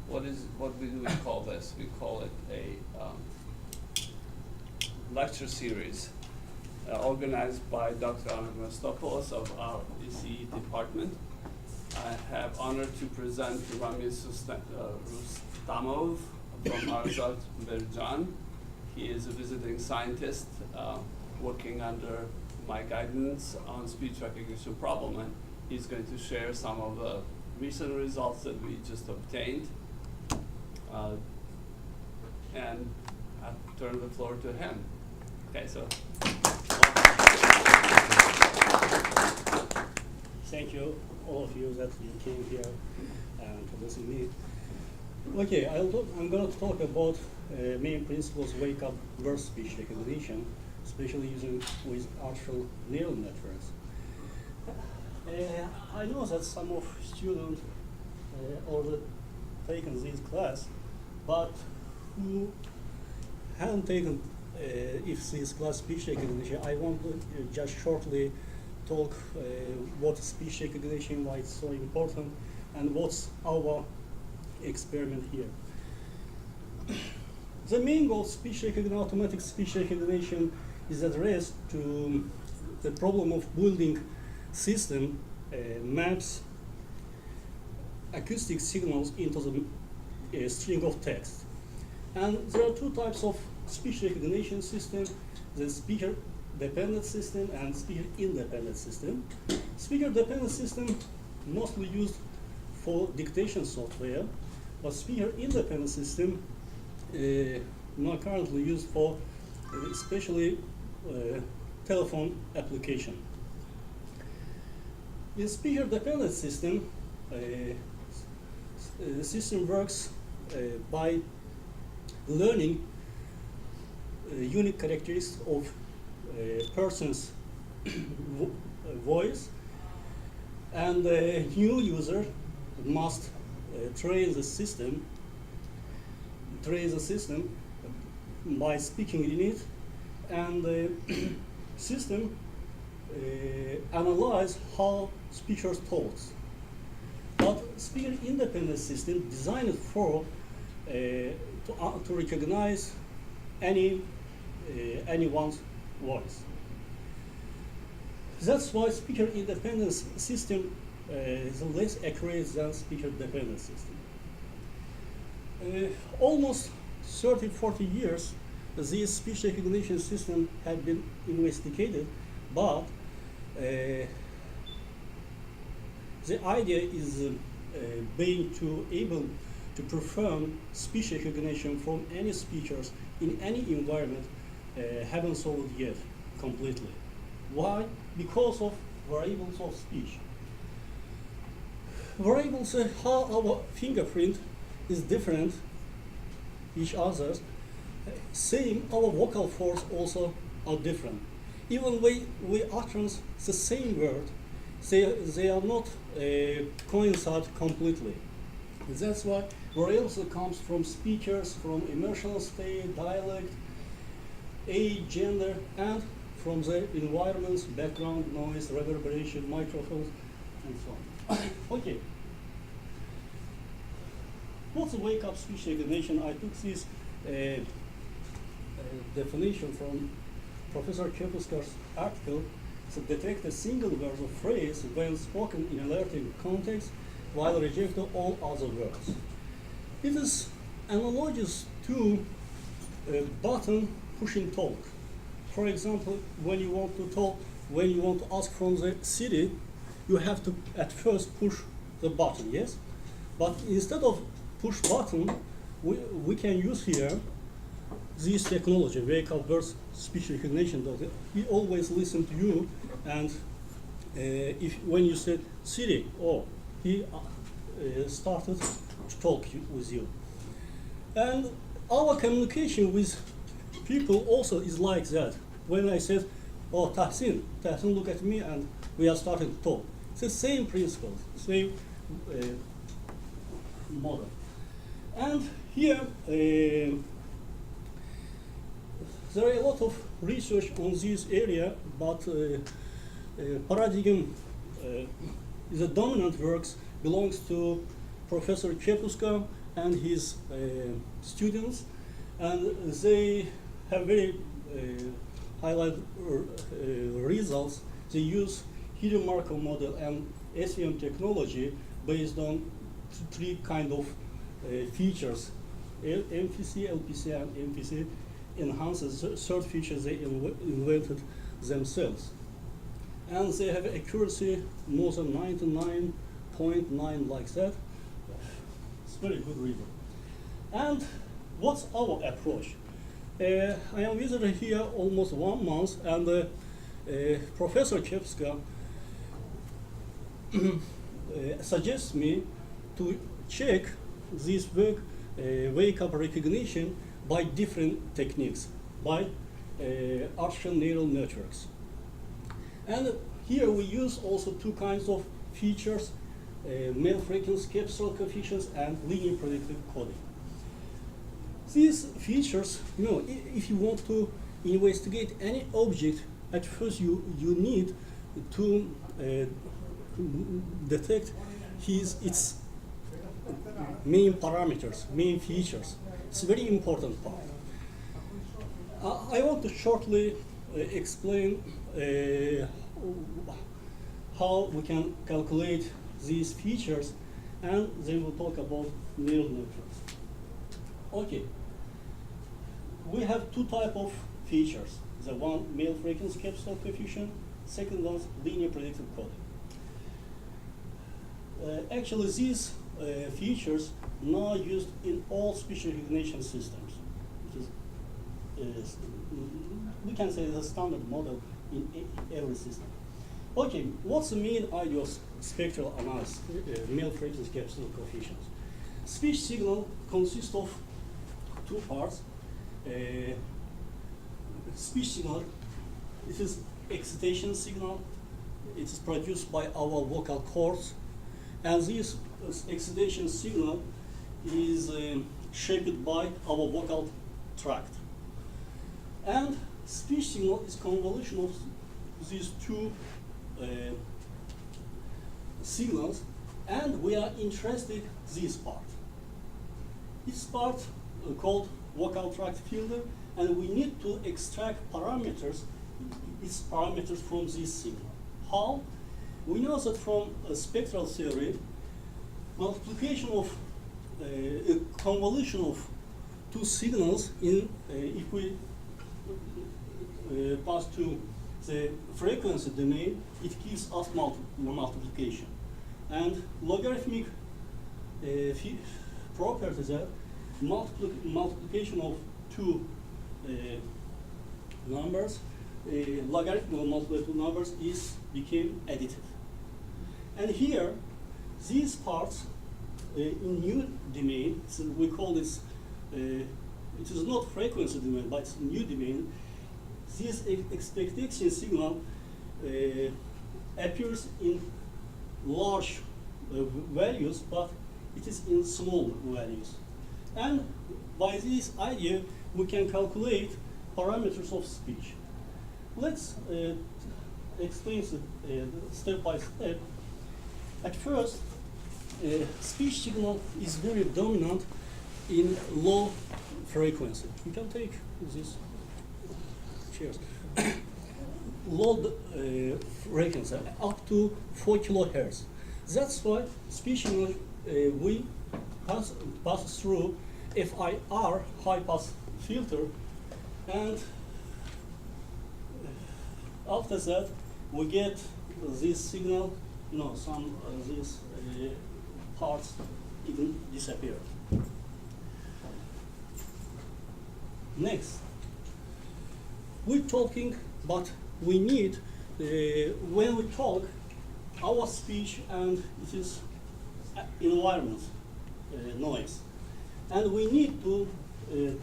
what do we call this? We call it a lecture series organized by Dr. Rustamov of our ECE department. I have honor to present Rustamov from Azerbaijan. He is a visiting scientist working under my guidance on speech recognition problem, and he's going to share some of the recent results that we just obtained. And I'll turn the floor to him. Okay, so. Thank you, all of you that you came here to listen to me. Okay, I'm going to talk about main principles of wake-up verse speech recognition, especially using with artificial neural networks. I know that some of students already taken this class, but who haven't taken if this class speech recognition, I want to just shortly talk what speech recognition, why it's so important, and what's our experiment here. The main goal of speech recognition, automatic speech recognition, is addressed to the problem of building system maps acoustic signals into the string of text. And there are two types of speech recognition system: the speaker-dependent system and speaker-independent system. Speaker-dependent system mostly used for dictation software, but speaker-independent system not currently used for especially telephone application. In speaker-dependent system, the system works by learning unique characteristics of a person's voice, and the new user must train the system by speaking in it, and the system analyze how speakers talks. But speaker-independent system designed for to recognize anyone's voice. That's why speaker-independent system is less accurate than speaker-dependent system. Almost 30-40 years, this speech recognition system had been investigated, but the idea is being able to perform speech recognition from any speakers in any environment haven't solved yet completely. Why? Because of variables of speech. Variables how our fingerprint is different each other. Same, our vocal folds also are different. Even we utterance the same word, they are not coincide completely. That's why variance comes from speakers, from emotional state, dialect, age, gender, and from the environments, background noise, reverberation, microphones, and so on. Okay. What's a wake-up speech recognition? I took this definition from Professor Këpuska's article. To detect a single word or phrase when spoken in alerting context while rejecting all other words. It is analogous to a button pushing talk. For example, when you want to ask from the city, you have to at first push the button, yes? But instead of push button, we can use here this technology, wake-up verse speech recognition. We always listen to you, and when you said Siri, he started to talk with you. And our communication with people also is like that. When I said, Tahsin, look at me, and we are starting to talk. It's the same principle, same model. And here, there are a lot of research on this area, but paradigm is a dominant works belongs to Professor Këpuska and his students, and they have very highlight results. They use hidden Markov model and SVM technology based on three kind of features: MFCC, LPC, and MFCC enhances third feature they invented themselves. And they have accuracy more than 99.9 like that. It's very good river. And what's our approach? I am visiting here almost 1 month, and Professor Këpuska suggests me to check this work, wake-up recognition by different techniques, by artificial neural networks. And here we use also two kinds of features, male frequency capsular coefficients and linear predictive coding. These features, if you want to investigate any object, at first you need to detect its main parameters, main features. It's a very important part. I want to shortly explain how we can calculate these features, and then we'll talk about neural networks. Okay. We have two types of features. The one, male frequency capsular coefficient, second one, linear predictive coding. Actually, these features now used in all speech recognition systems. We can say the standard model in every system. Okay, what's the main idea of spectral analysis, male frequency capsular coefficients? Speech signal consists of two parts. Speech signal, it is excitation signal. It is produced by our vocal cords, and this excitation signal is shaped by our vocal tract. And speech signal is convolution of these two signals, and we are interested in this part. This part called vocal tract filter, and we need to extract its parameters from this signal. How? We know that from spectral theory, multiplication of a convolution of two signals if we pass to the frequency domain, it gives us multiplication. And logarithmic properties are multiplication of two numbers, logarithmic multiplied numbers became additive. And here, these parts in new domain, so we call this, it is not frequency domain, but it's new domain. This expectation signal appears in large values, but it is in small values. And by this idea, we can calculate parameters of speech. Let's explain step by step. At first, speech signal is very dominant in low frequency. We can take this. Cheers. Low frequency, up to 4 kilohertz. That's why speech signal we pass through FIR, high pass filter, and after that we get this signal. Some these parts even disappear. Next, we're talking, but we need, when we talk, our speech and it is environment noise. And we need to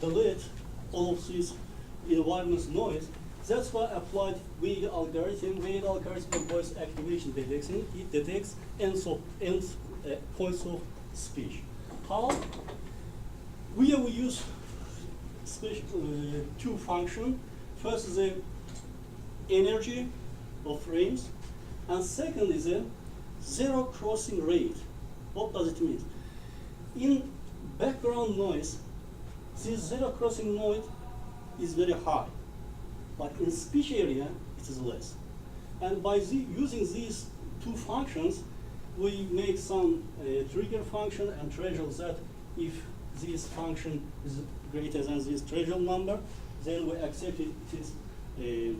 delete all of this environment noise. That's why I applied VAID algorithm for voice activation detection. It detects points of speech. How? We use two functions. First is the energy of frames, and second is a zero crossing rate. What does it mean? In background noise, this zero crossing noise is very high, but in speech area it is less. And by using these two functions, we make some trigger function and threshold that if this function is greater than this threshold number, then we accept it is a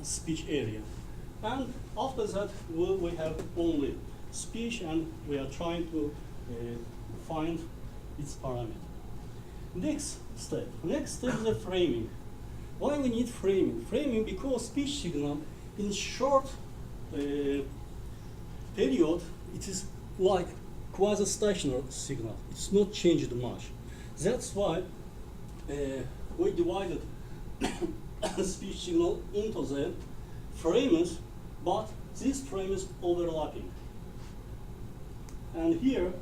speech area. And after that, we have only speech, and we are trying to find its parameter. Next step is the framing. Why we need framing? Framing because speech signal in short period, it is like quasi-stationary signal. It's not changed much. That's why we divided speech signal into the frames, but this frame is overlapping. And here,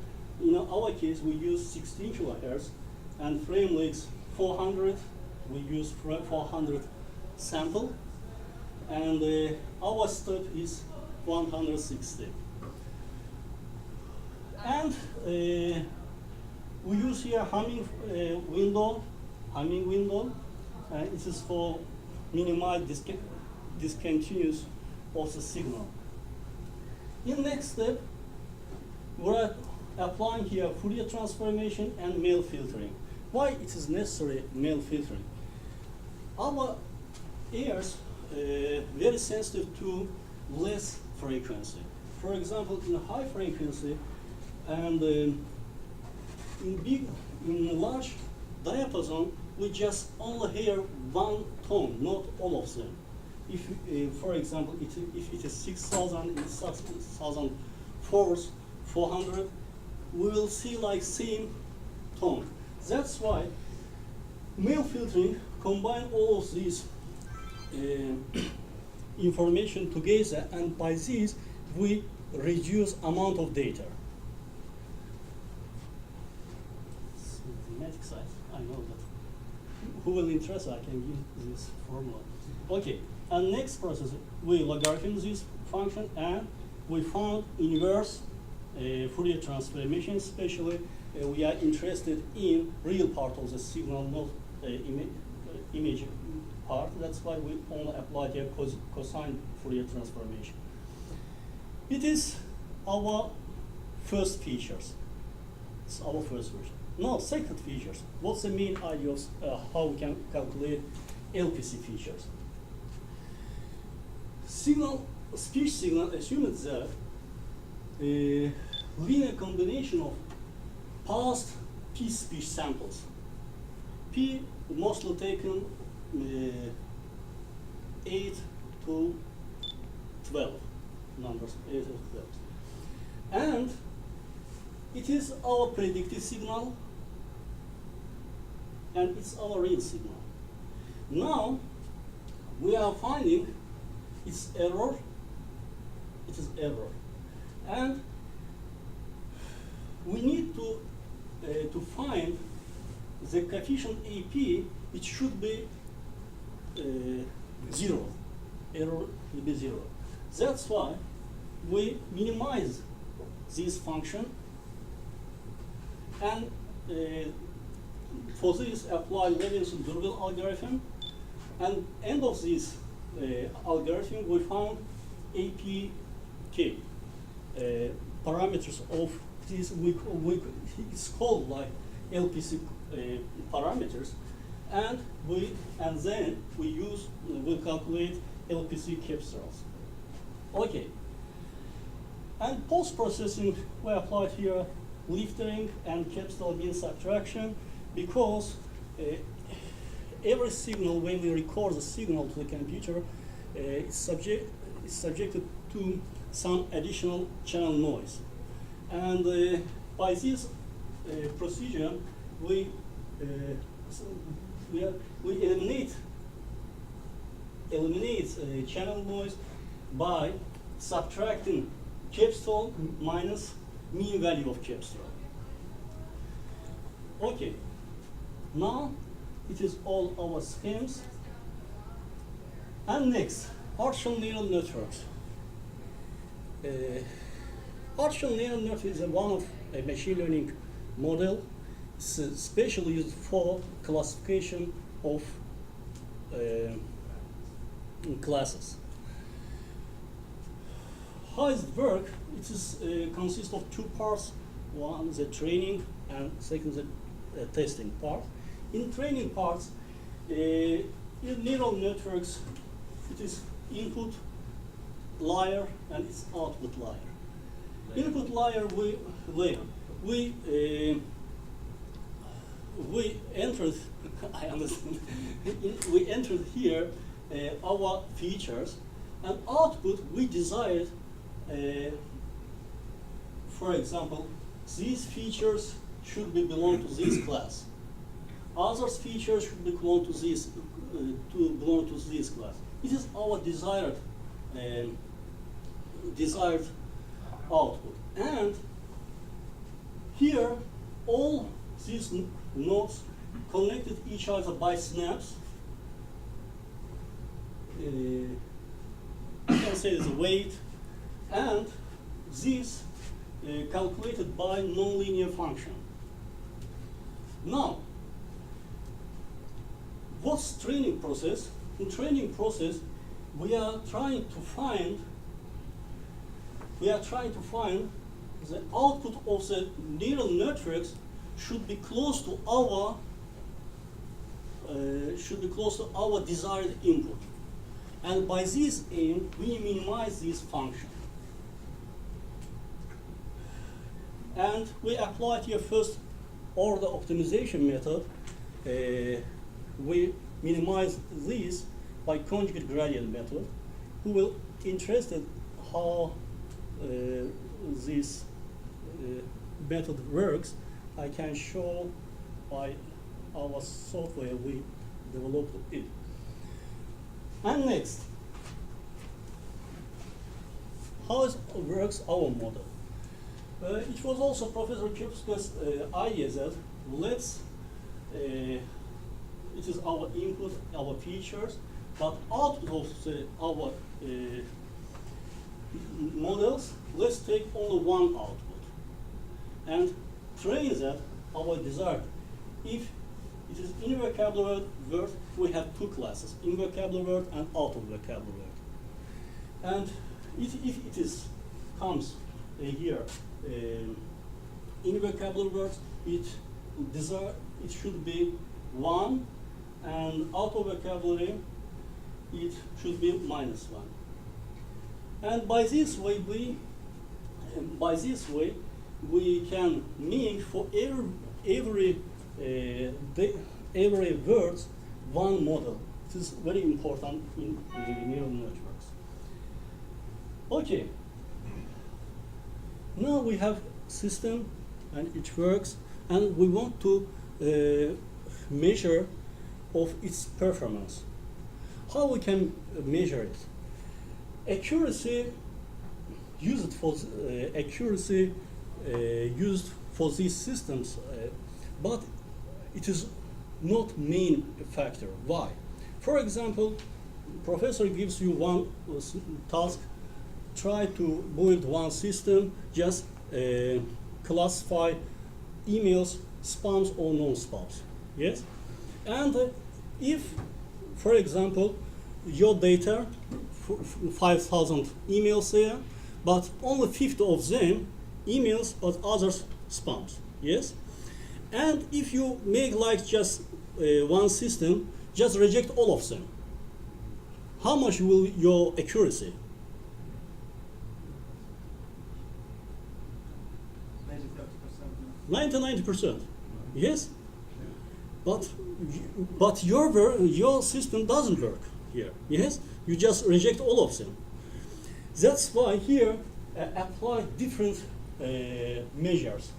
in our case, we use 16 kilohertz, and frame length 400. We use 400 sample, and our step is 160. And we use here humming window. It is for minimize discontinuous of the signal. In next step, we're applying here Fourier transformation and male filtering. Why it is necessary male filtering? Our ears very sensitive to less frequency. For example, in high frequency and in large diapason, we just only hear one tone, not all of them. If, for example, if it is 6,000, it's 6,400, we will see like same tone. That's why male filtering combine all of these information together, and by this we reduce amount of data. Mathematic side, I know that. Who will interest, I can use this formula. Okay, and next process, we logarithm this function, and we found inverse Fourier transformation. Especially, we are interested in real part of the signal, not image part. That's why we only apply here cosine Fourier transformation. It is our first features. It's our first version. Now, second features. What's the main idea of how we can calculate LPC features? Speech signal assumes that a linear combination of past P speech samples. P mostly taken 8 to 12 numbers, 8 to 12. And it is our predictive signal, and it's our real signal. Now, we are finding its error. It is error. And we need to find the coefficient AP. It should be 0. Error will be 0. That's why we minimize this function, and for this apply Levinson-Durville algorithm. And end of this algorithm, we found APK parameters of this. It's called like LPC parameters, and then we calculate LPC capstals. Okay. And post processing, we applied here liftering and capstal mean subtraction, because every signal, when we record the signal to the computer, is subjected to some additional channel noise. And by this procedure, we eliminate channel noise by subtracting capstall minus mean value of capstall. Okay, now it is all our schemes. And next, artificial neural networks. Artificial neural network is one of machine learning model is specially used for classification of classes. How does it work? It is consists of two parts. One is the training, and second the testing part. In training parts, in neural networks, it is input layer and its output layer. Input layer we entered. I understand. We entered here our features, and output we desired. For example, these features should be belong to this class. Other features should be belong to this class. It is our desired output. And here, all these nodes connected each other by snaps. You can say the weight, and this calculated by nonlinear function. Now, what's training process? In training process, we are trying to find the output of the neural networks should be close to our desired input. And by this aim, we minimize this function. And we applied here first order optimization method. We minimize this by conjugate gradient method. Who will interested how this method works, I can show by our software we developed it. And next, how works our model? It was also Professor Këpuska's idea that it is our input, our features, but output of our models, let's take only one output and train that our desired. If it is in vocabulary word, we have two classes, in vocabulary word and out of vocabulary word. And if it comes here in vocabulary words, it should be 1, and out of vocabulary it should be -1. And by this way we can mean for every word one model. It is very important in neural networks. Okay. Now we have system and it works, and we want to measure of its performance. How we can measure it? Accuracy used for these systems, but it is not main factor. Why? For example, professor gives you one task. Try to build one system, just classify emails, spams or non-spams. Yes? And if, for example, your data, 5,000 emails there, but only 50 of them emails, but others spams. Yes? And if you make like just one system, just reject all of them, how much will your accuracy? 90%. Yes? But your system doesn't work here. Yes? You just reject all of them. That's why here apply different measures.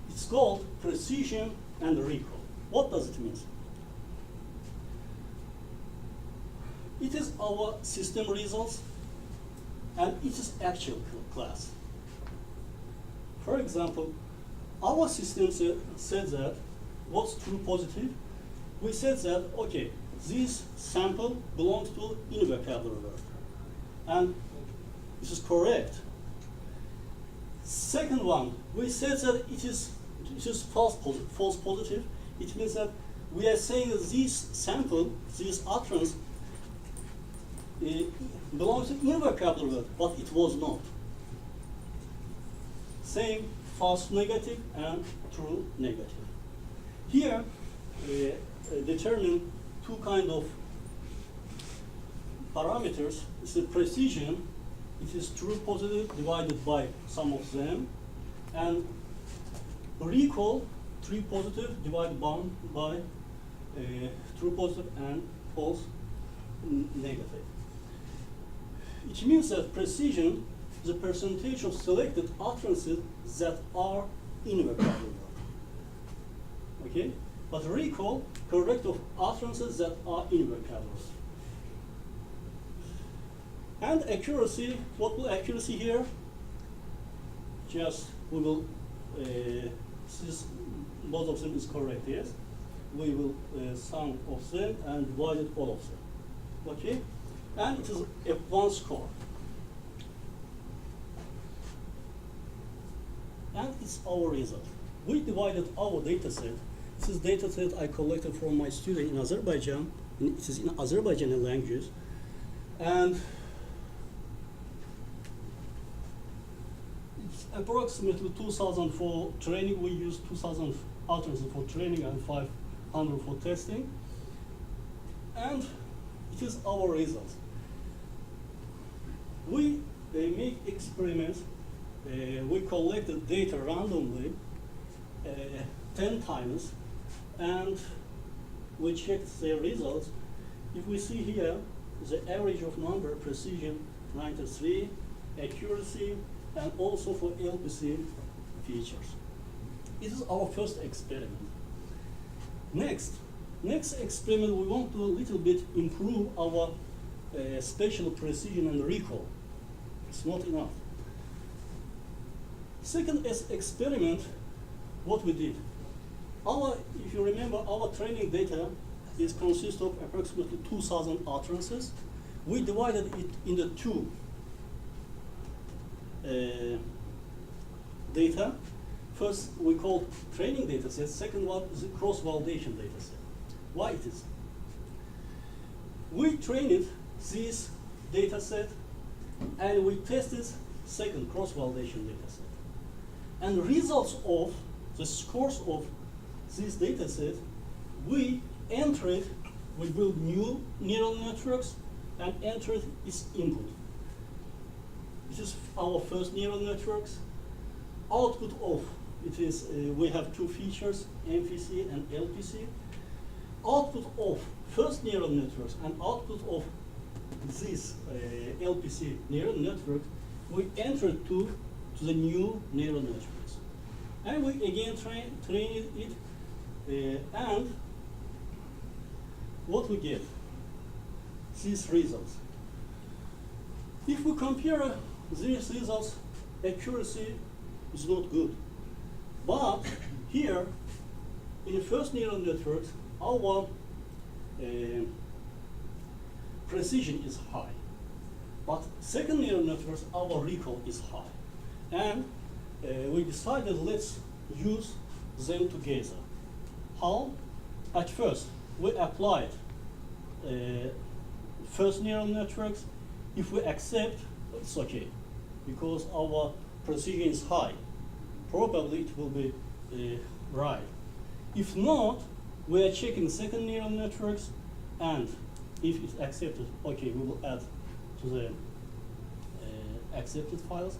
It's called precision and recall. What does it mean? It is our system results and it is actual class. For example, our system said that what's true positive? We said that, okay, this sample belongs to in vocabulary word. And this is correct. Second one, we said that it is it is false positive. It means that we are saying that this sample, this utterance, belongs to invocabulary word, but it was not. Same false negative and true negative. Here, determine two kind of parameters. It's the precision. It is true positive divided by sum of them, and recall true positive divided by true positive and false negative. It means that precision is the percentage of selected utterances that are in vocabulary. Okay? But recall, correct of utterances that are in vocabulary. And accuracy, what will accuracy here? Just, we will, since both of them is correct, yes? We will sum of them and divide it all of them. Okay? And it is a one score. And it's our result. We divided our data set. This is data set I collected from my student in Azerbaijan. And it is in Azerbaijani language. And it's approximately 2,000 for training. We use 2,000 utterances for training and 500 for testing. And it is our result. We make experiments. We collected data randomly 10 times, and we checked the results. If we see here, the average of number, precision 93, accuracy, and also for LPC features. This is our first experiment. Next experiment, we want to a little bit improve our spatial precision and recall. It's not enough. Second experiment, what we did. If you remember, our training data consists of approximately 2,000 utterances. We divided it into two data. First, we call training data set. Second one is a cross-validation data set. Why it is? We trained this data set, and we tested second cross-validation data set. And results of the scores of this data set, we build new neural networks and entered its input. This is our first neural networks. Output of it is, we have two features, MFCC and LPC. Output of first neural networks and output of this LPC neural network, we entered to the new neural networks. And we again train it, and what we get? These results. If we compare these results, accuracy is not good. But here, in the first neural networks, our precision is high. But second neural networks, our recall is high. And we decided let's use them together. How? At first, we applied first neural networks. If we accept, it's okay, because our precision is high. Probably it will be right. If not, we are checking second neural networks, and if it's accepted, okay, we will add to the accepted files.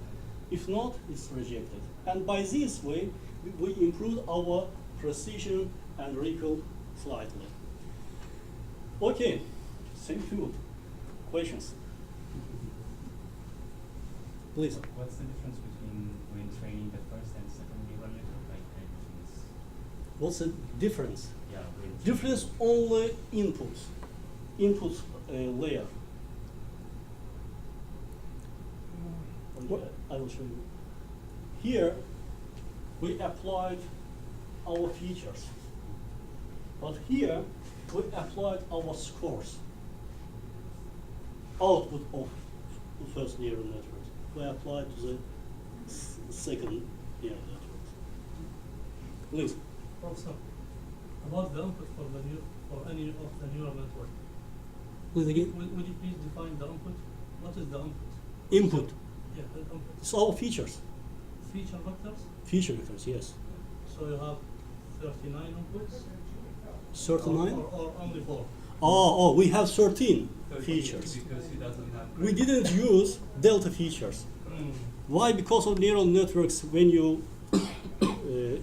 If not, it's rejected. And by this way, we improve our precision and recall slightly. Okay, thank you. Questions? Please. What's the difference between when training the first and second neural network? What's the difference? Yeah, Difference only inputs layer. I will show you. Here, we applied our features. But here, we applied our scores. Output of the first neural network. We applied to the second neural network. Please. Professor, about the input for any of the neural network. Please again. Would you please define the input? What is the input? Input. Yeah, the input. It's all features. Feature vectors? Feature vectors, yes. So you have 39 inputs? 39? Or only 4? Oh, we have 13 features. Because he doesn't have. We didn't use delta features. Why? Because of neural networks, when you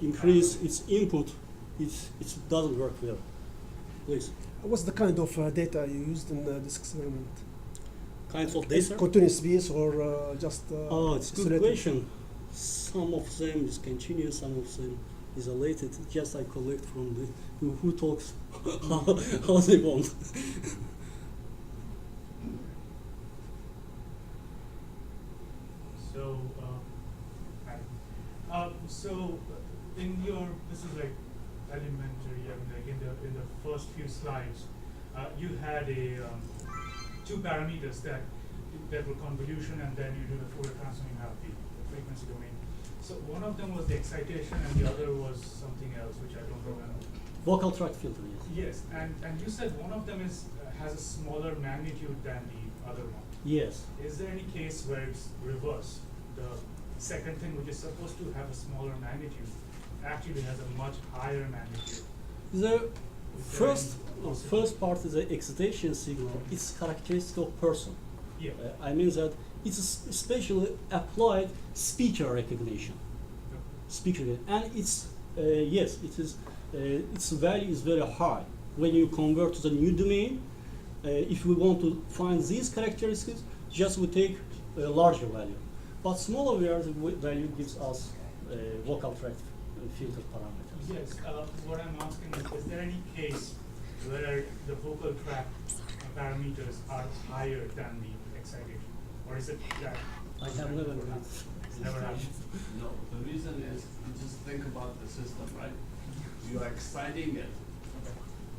increase its input, it doesn't work well. Please. What's the kind of data you used in this experiment? Kinds of Is data? continuous space or just Oh, it's a good isolated? question. Some of them is continuous, some of them isolated. Just I collect from the who talks how they want. So, so in your, this is like elementary, I mean, like in the first few slides, you had a two parameters that were convolution, and then you do the Fourier transform, you have the frequency domain. So one of them was the excitation, and the other was something else, which I don't remember. Vocal tract filter, yes. Yes, and you said one of them is has a smaller magnitude than the other one. Yes. Is there any case where it's reverse? The second thing, which is supposed to have a smaller magnitude, actually has a much higher magnitude. The Is there first part is the excitation signal. It's characteristic of person. Yeah. I mean that it's especially applied speaker recognition. Speaker, and it's yes, it is. Its value is very high. When you convert to the new domain, if we want to find these characteristics, just we take a larger value. But smaller value gives us vocal tract filter parameters. Yes. What I'm asking is there any case where the vocal tract parameters are higher than the excitation, or is it that? I have never heard. Never happened. No, the reason is you just think about the system, right? You are exciting it,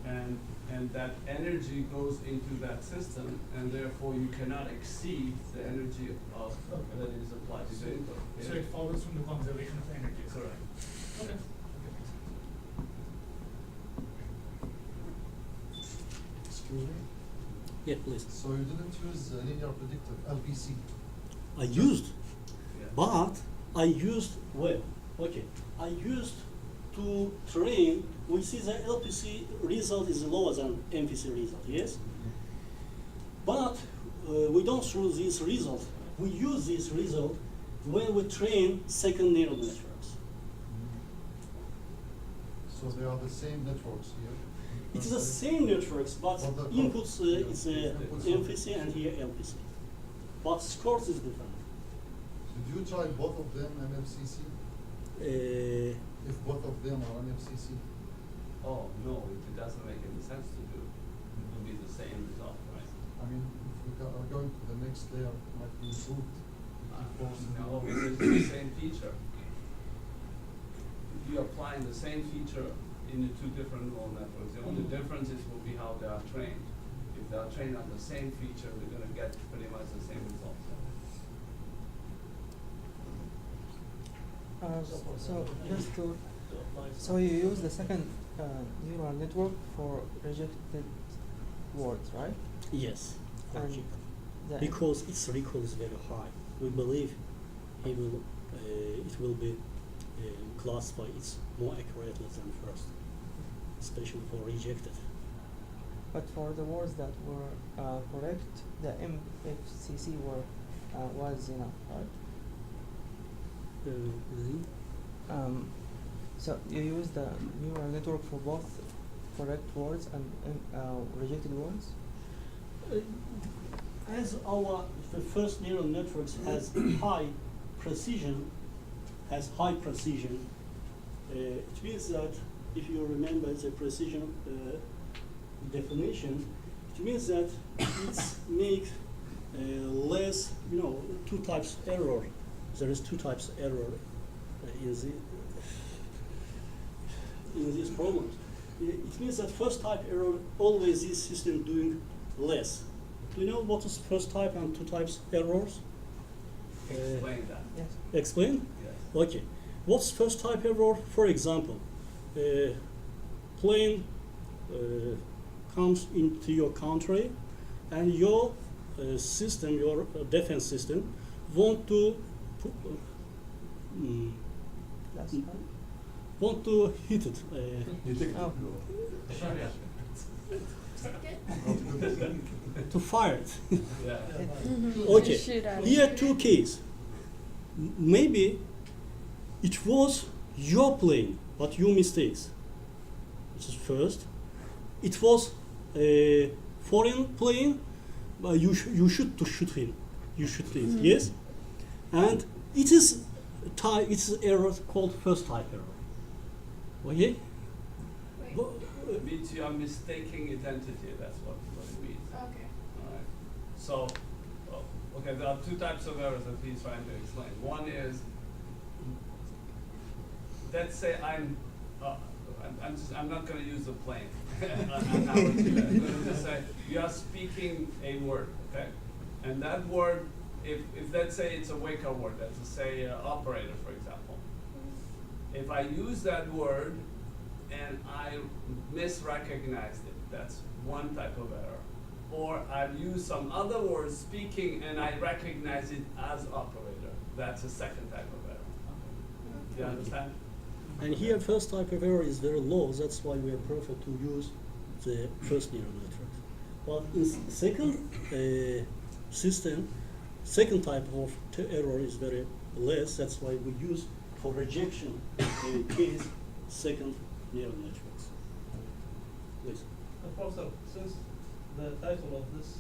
and that energy goes into that system, and therefore you cannot exceed the energy of that is applied to the input. So it follows from the conservation of energy. Correct. Okay. Excuse me? Yeah, please. So you didn't use linear predictive, LPC? I used, Yeah. but I used well. Okay, I used to train. We see the LPC result is lower than MFCC result. Yes, but we don't through this result. We use this result when we train second neural networks. So they are the same networks here? It is the same networks, but But the inputs is inputs are- MFCC and here LPC. But scores is different. So do you try both of them MFCC? If both of them are MFCC? Oh, no, it doesn't make any sense to do. It will be the same result, right? I mean, if we are going to the next layer, it might be improved. No, because it's the same feature. You're applying the same feature in the two different neural networks. The only difference is will be how they are trained. If they are trained on the same feature, we're gonna get pretty much the same results. So just to, so you use the second neural network for rejected words, right? Yes, And the because its recall is very high. We believe it will be classified it's more accurately than first, especially for rejected. But for the words that were correct, the MFCC was enough, right? So you use the neural network for both correct words and rejected words? As the first neural networks has high precision, it means that if you remember the precision definition, it means that it's make less, two types error. There is two types error in these problems. It means that first type error, always this system doing less. Do you know what is first type and two types errors? Explain that. Yes. Explain? Yes. Okay. What's first type error? For example, plane comes into your country, and your system, your defense system, want to Last time. want to hit it. Oh. To fire it. Yeah. Okay. Shoot at it. Here two cases. Maybe it was your plane, but your mistakes. This is first. It was a foreign plane, but you should to shoot him. You shoot him. Yes, and it is it's error called first type error. Okay. But, It means you are mistaking identity, that's what it means. Okay. Alright. So, okay, there are two types of errors that he's trying to explain. One is, let's say I'm not going to use the plane analogy. I'm going to just say you are speaking a word, okay, and that word, if let's say it's a wake-up word, let's say operator, for example. If I use that word and I misrecognized it, that's one type of error. Or I've used some other word speaking and I recognize it as operator, that's a second type of error. Do you understand? And here, first type of error is very low. That's why we prefer to use the first neural network. But in second system, second type of error is very less. That's why we use for rejection case second neural networks. Please. Professor, since the title of this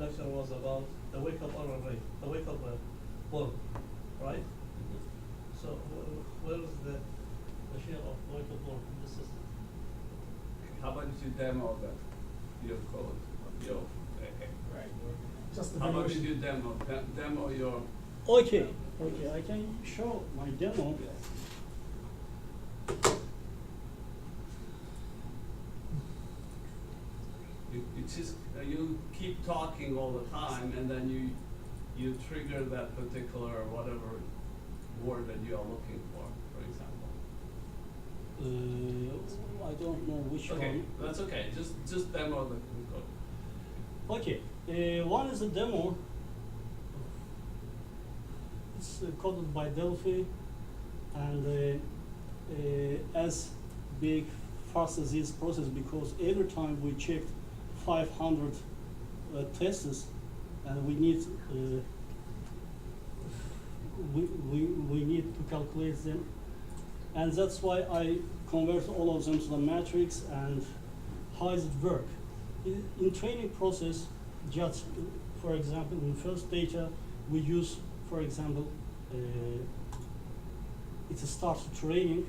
lecture was about the wake-up error rate, the wake-up bulb, right? So where is the share of wake-up bulb in the system? How about you demo that, your code, your, Right. Just the how about variation. you demo your, Okay, I can show my demo. you keep talking all the time, and then you trigger that particular whatever word that you are looking for example. I don't know which Okay, one. that's okay. Just demo the code. Okay, one is a demo. It's coded by Delphi, and as big fast as this process, because every time we checked 500 tests, and we need we need to calculate them, and that's why I convert all of them to the matrix. And how does it work? In training process, just for example, in first data we use, for example, it's a start training.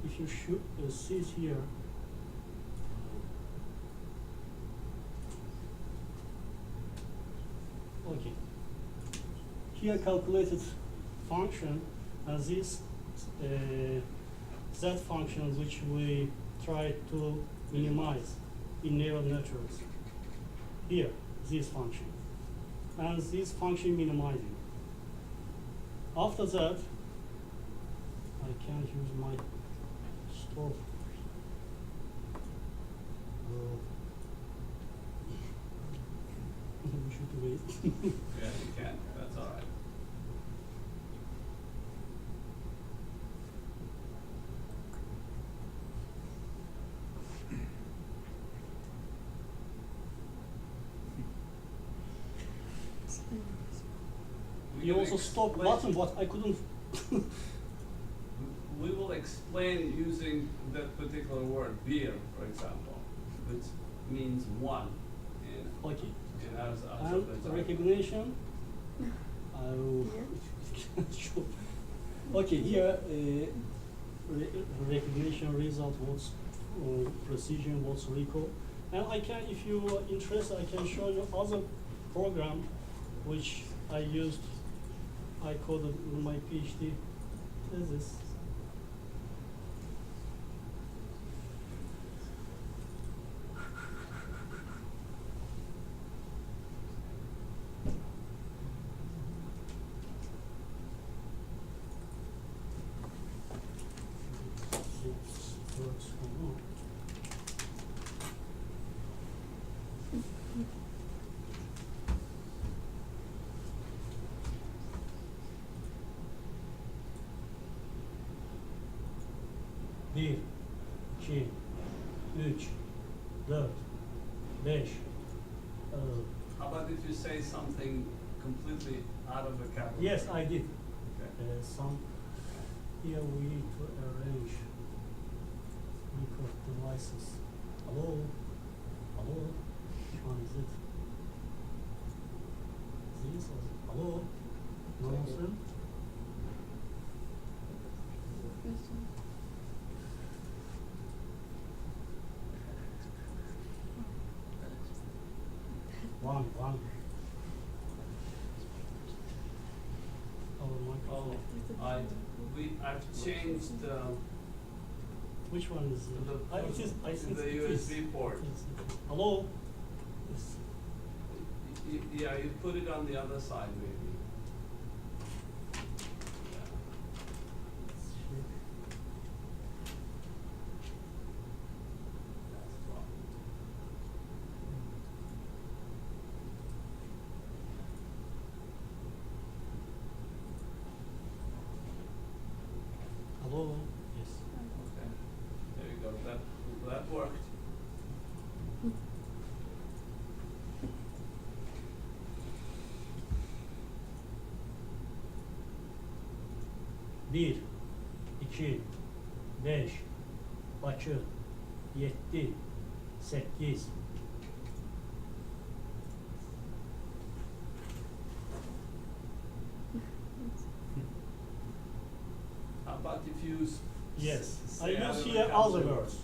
If you should see it here, okay. Here calculated function, and this that function which we try to minimize in neural networks. Here, this function, and this function minimizing. After that, I can't use my store. We should wait. Yeah, you can. That's all right. You also stop button, but I couldn't. We will explain using that particular word, beer, for example, which means one in Okay. ours. And recognition. I will show. Okay, here recognition result, what's precision, what's recall, and I can, if you are interested, I can show you other program which I used. I coded in my PhD thesis. works or not. Bir, iki, üç, dört, beş. How about if you say something completely out of the category? Yes, I did. Okay. Some here we need to arrange record devices. Hello? Hello? Which one is it? This or hello? No answer? One. Oh, microphone. I've changed Which one is it? the, It is, I think the it is. USB port. It is. Hello? Yes. Yeah, you put it on the other side maybe. Yeah. That's wrong. Hello? Yes. Okay. There you go. That worked. Bir, iki, beş, Bakı, 7, 8. How about if you Yes, I say out use of here all the vocabulary? words.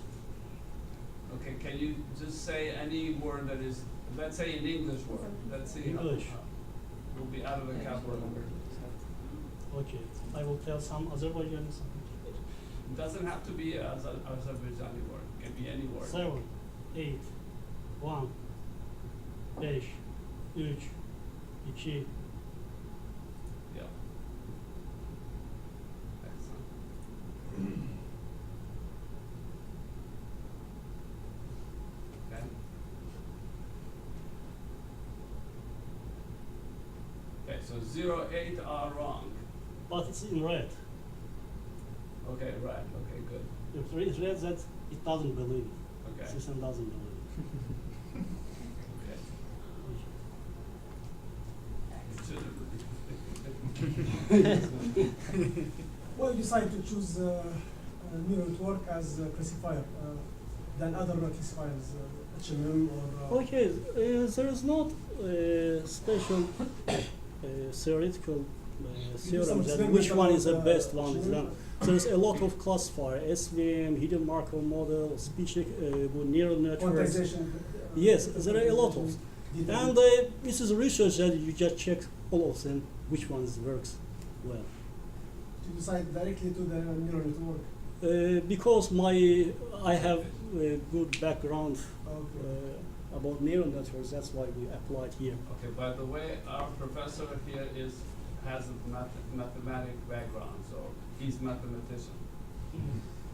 Okay, can you just say any word that is, let's say an English word, let's see. how- English. Will be out of the vocabulary. Okay, I will tell some Azerbaijani something. It doesn't have to be a Azerbaijani word, it can be any word. 7, 8, 1, 5, 3, 2. Yeah. Excellent. Okay. Okay, so 0, 8 are wrong. But it's in red. Okay, right, okay, good. If it's red, that it doesn't believe it. Okay. System doesn't believe Okay. it. Well, you decided to choose neural network as a classifier than other classifiers, HMM or. Okay, there is not a special theoretical do some theorem that experiment which one is the about, best one. HMM? There is a lot of classifier, SVM, hidden Markov model, speech neural networks. Quantization. Yes, there are a lot of. data. And this is research that you just check all of them, which ones works well. To decide directly to the neural network. Because I have a good background Okay. about neural networks, that's why we applied here. Okay, by the way, our professor here has a mathematic background, so he's mathematician.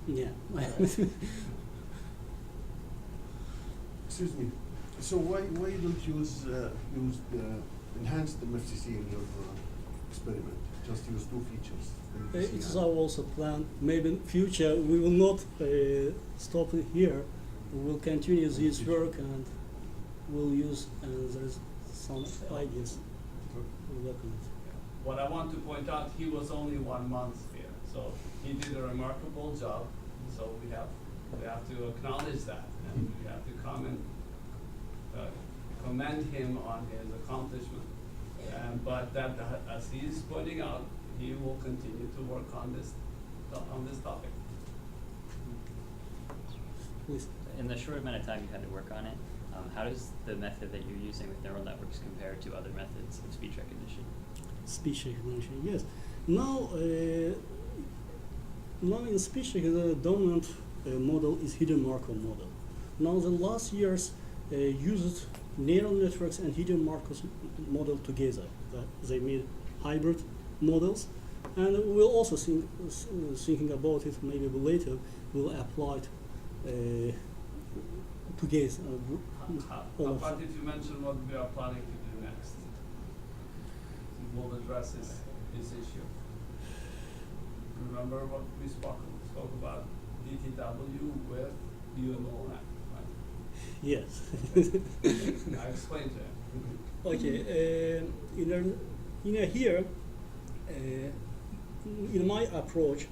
Yeah. Excuse me. So why you don't use the enhanced MFCC in your experiment? Just use 2 features. It is our also plan. Maybe in future we will not stop it here. We will continue this work and we'll use, and there is some ideas. We'll work on it. What I want to point out, he was only 1 month here, so he did a remarkable job. So we have to acknowledge that, and we have to commend him on his accomplishment. But that, as he is pointing out, he will continue to work on this topic. Please. In the short amount of time you had to work on it, how does the method that you're using with neural networks compare to other methods of speech recognition? Speech recognition, yes. Now in speech recognition, the dominant model is hidden Markov model. Now the last years used neural networks and hidden Markov model together. They made hybrid models, And we'll also thinking about it maybe later, we'll apply it to gaze. All of How did you mention what we are planning to do next? We'll address this issue. Remember what we spoke about DTW with UMO, right? Yes. I explained to him. Okay. Here, in my approach,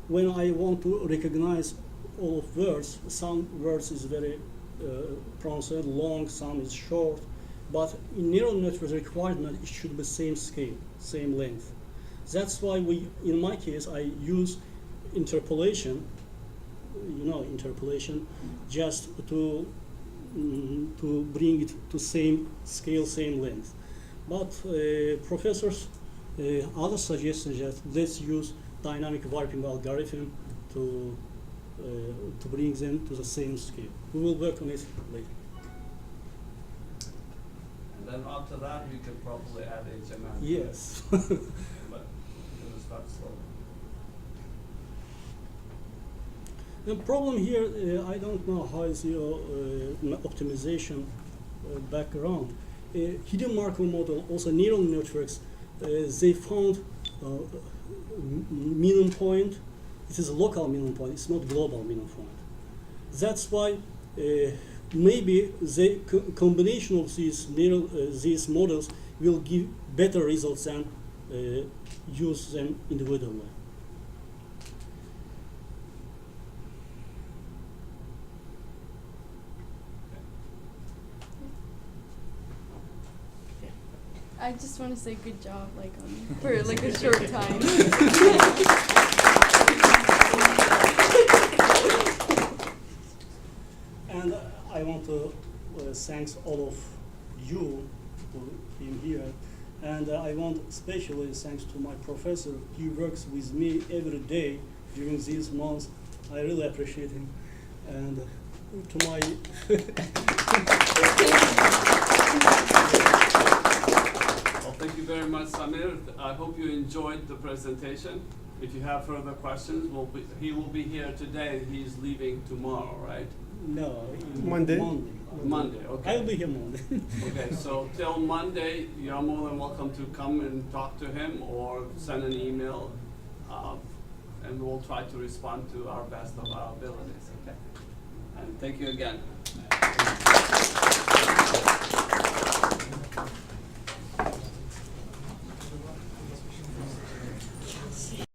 when I want to recognize all of words, some words is very pronounced long, some is short, but in neural network requirement, it should be same scale, same length. That's why in my case, I use interpolation, interpolation, just to bring it to same scale, same length. But professors, others suggested that let's use dynamic warping algorithm to bring them to the same scale. We will work on it later. And then after that, we could probably add HMM. Yes. But we'll start slowly. The problem here, I don't know how is your optimization background. Hidden Markov model, also neural networks, they found minimum point. It is a local minimum point, it's not global minimum point. That's why maybe the combination of these models will give better results than use them individually. I just want to say good job, for like a short time. And I want to thank all of you who came here. And I want especially thanks to my professor. He works with me every day during these months. I really appreciate him. And to my Well, thank you very much, Samir. I hope you enjoyed the presentation. If you have further questions, he will be here today. He's leaving tomorrow, right? no Monday. Monday, okay. I'll be here Monday. Okay, so till Monday, you're more than welcome to come and talk to him or send an email, and we'll try to respond to our best of our abilities, okay? And thank you again.